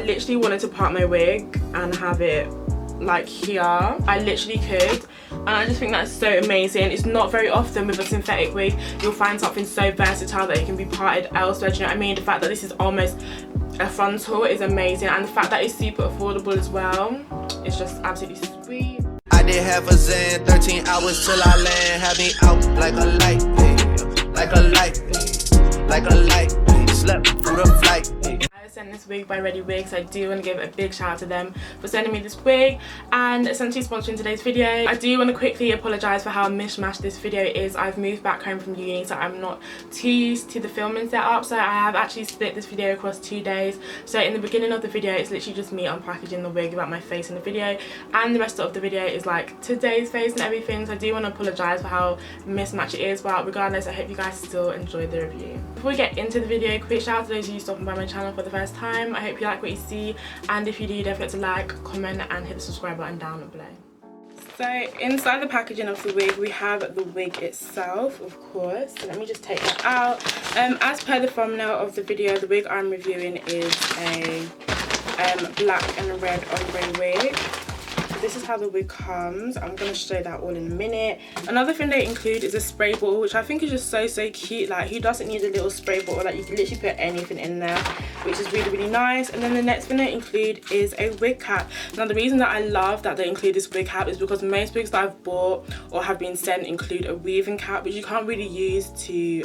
literally wanted to part my wig and have it like here, I literally could, and I just think that's so amazing. It's not very often with a synthetic wig you'll find something so versatile that it can be parted elsewhere, do you know what I mean? The fact that this is almost a frontal is amazing, and the fact that it's super affordable as well, it's just absolutely sweet. I did have a zen, 13 hours till I land, had me out like a light, like a light, like a light, slept through the flight. I sent this wig by ReadyWig, so I do want to give a big shout out to them for sending me this wig and essentially sponsoring today's video. I do want to quickly apologise for how mishmash this video is. I've moved back home from uni, so I'm not too used to the filming setup, so I have actually split this video across 2 days. So in the beginning of the video it's literally just me unpackaging the wig about my face in the video, and the rest of the video is like today's face and everything, so I do want to apologise for how mismatched it is, but regardless I hope you guys still enjoyed the review. Before we get into the video, quick shout out to those of you stopping by my channel for the first time. I hope you like what you see, and if you do, don't forget to like, comment and hit the subscribe button down below. So inside the packaging of the wig we have the wig itself, of course, so let me just take that out. As per the thumbnail of the video, the wig I'm reviewing is a black and red ombre wig. This is how the wig comes. I'm going to show that all in a minute. Another thing they include is a spray bottle, which I think is just so cute. Like, who doesn't need a little spray bottle? Like, you can literally put anything in there, which is really nice. And then the next thing they include is a wig cap. Now the reason that I love that they include this wig cap is because most wigs that I've bought or have been sent include a weaving cap, which you can't really use to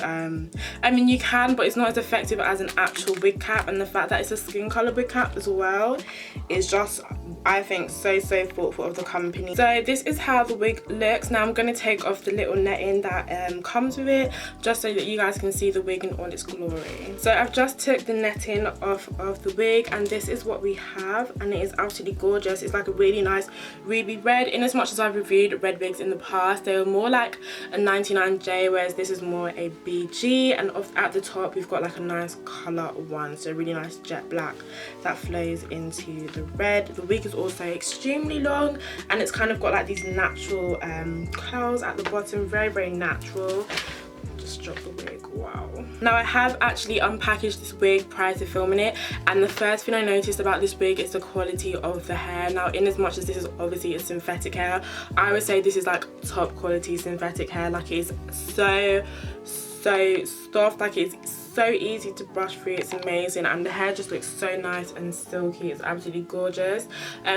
I mean you can, but it's not as effective as an actual wig cap. And the fact that it's a skin color wig cap as well is just, I think, so thoughtful of the company. So this is how the wig looks. Now I'm going to take off the little netting that comes with it, just so that you guys can see the wig in all its glory. So I've just took the netting off of the wig, and this is what we have, and it is absolutely gorgeous. It's like a really nice ruby red. In as much as I've reviewed red wigs in the past, they were more like a 99J, whereas this is more a BG, and at the top we've got like a nice color one, so really nice jet black that flows into the red. The wig is also extremely long, and it's kind of got like these natural curls at the bottom, very natural. Just drop the wig. Wow. Now I have actually unpackaged this wig prior to filming it, and the first thing I noticed about this wig is the quality of the hair. Now in as much as this is obviously a synthetic hair, I would say this is like top quality synthetic hair. Like, it is so soft, like it's so easy to brush through. It's amazing, and the hair just looks so nice and silky. It's absolutely gorgeous.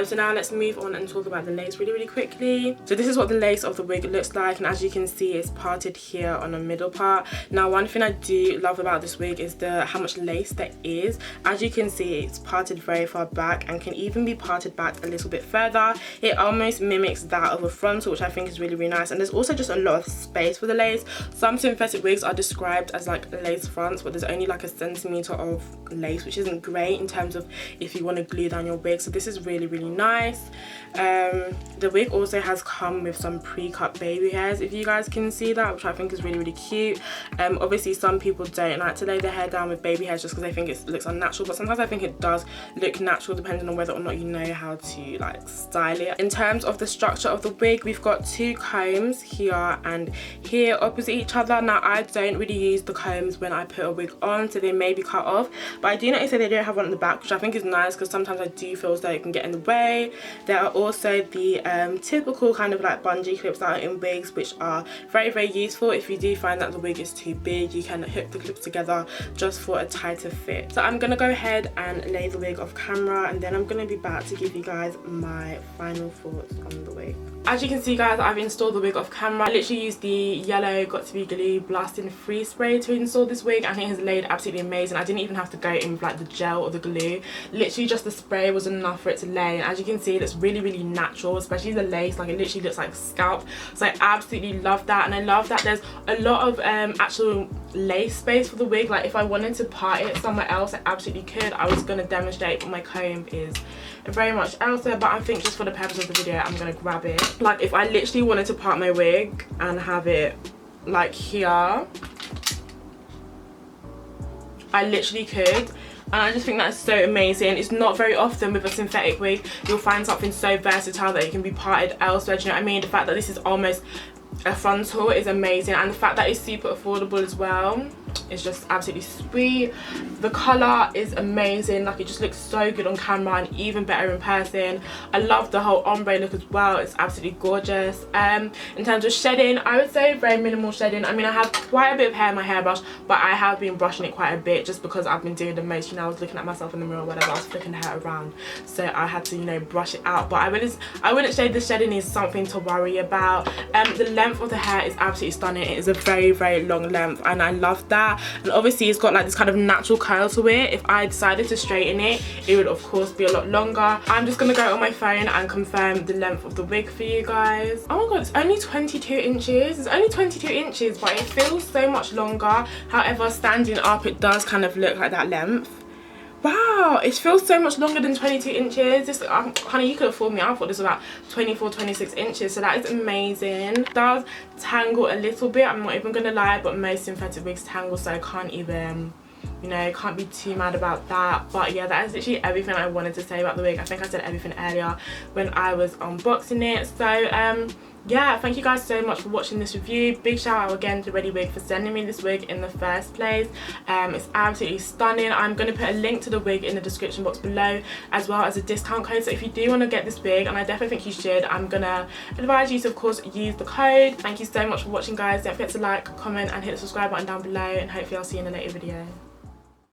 So now let's move on and talk about the lace really quickly. So this is what the lace of the wig looks like, and as you can see it's parted here on the middle part. Now one thing I do love about this wig is how much lace there is. As you can see, it's parted very far back and can even be parted back a little bit further. It almost mimics that of a frontal, which I think is really nice, and there's also just a lot of space for the lace. Some synthetic wigs are described as like lace fronts, but there's only like a centimeter of lace, which isn't great in terms of if you want to glue down your wig. So this is really nice. The wig also has come with some pre-cut baby hairs, if you guys can see that, which I think is really cute. Obviously some people don't like to lay their hair down with baby hairs just because they think it looks unnatural, but sometimes I think it does look natural depending on whether or not you know how to like style it. In terms of the structure of the wig, we've got 2 combs here and here opposite each other. Now I don't really use the combs when I put a wig on, so they may be cut off, but I do notice that they don't have one at the back, which I think is nice because sometimes I do feel as though it can get in the way. There are also the typical kind of like bungee clips that are in wigs, which are very useful. If you do find that the wig is too big, you can hook the clips together just for a tighter fit. So I'm gonna go ahead and lay the wig off camera, and then I'm gonna be back to give you guys my final thoughts on the wig. As you can see guys, I've installed the wig off camera. I literally used the yellow Got To Be Glue Blasting Free spray to install this wig, and it has laid absolutely amazing. I didn't even have to go in with like the gel or the glue. Literally just the spray was enough for it to lay, and as you can see it looks really natural, especially the lace. Like, it literally looks like scalp, so I absolutely love that. And I love that there's a lot of actual lace space for the wig. Like, if I wanted to part it somewhere else I absolutely could. I was going to demonstrate, but my comb is very much elsewhere, but I think just for the purpose of the video I'm going to grab it. Like, if I literally wanted to part my wig and have it like here, I literally could, and I just think that's so amazing. It's not very often with a synthetic wig you'll find something so versatile that it can be parted elsewhere, do you know what I mean? The fact that this is almost a frontal is amazing, and the fact that it's super affordable as well is just absolutely sweet. The colour is amazing, like it just looks so good on camera and even better in person. I love the whole ombre look as well, it's absolutely gorgeous. In terms of shedding, I would say very minimal shedding. I mean, I have quite a bit of hair in my hairbrush, but I have been brushing it quite a bit just because I've been doing the most, you know, I was looking at myself in the mirror or whatever, I was flicking the hair around, so I had to, you know, brush it out. But I wouldn't say the shedding is something to worry about. The length of the hair is absolutely stunning. It is a very, very long length and I love that. And obviously it's got like this kind of natural curl to it. If I decided to straighten it, it would of course be a lot longer. I'm just gonna go on my phone and confirm the length of the wig for you guys. Oh my god, it's only 22 inches. It's only 22 inches, but it feels so much longer. However, standing up, it does kind of look like that length. Wow, it feels so much longer than 22 inches. This, honey, you could have fooled me. I thought this was about 24, 26 inches, so that is amazing. It does tangle a little bit, I'm not even gonna lie, but most synthetic wigs tangle, so I can't even, you know, can't be too mad about that. But yeah, that is literally everything I wanted to say about the wig. I think I said everything earlier when I was unboxing it. So yeah, thank you guys so much for watching this review. Big shout out again to ReadyWig for sending me this wig in the first place. It's absolutely stunning. I'm going to put a link to the wig in the description box below, as well as a discount code. So if you do want to get this wig, and I definitely think you should, I'm going to advise you to of course use the code. Thank you so much for watching guys. Don't forget to like, comment and hit the subscribe button down below, and hopefully I'll see you in a later video.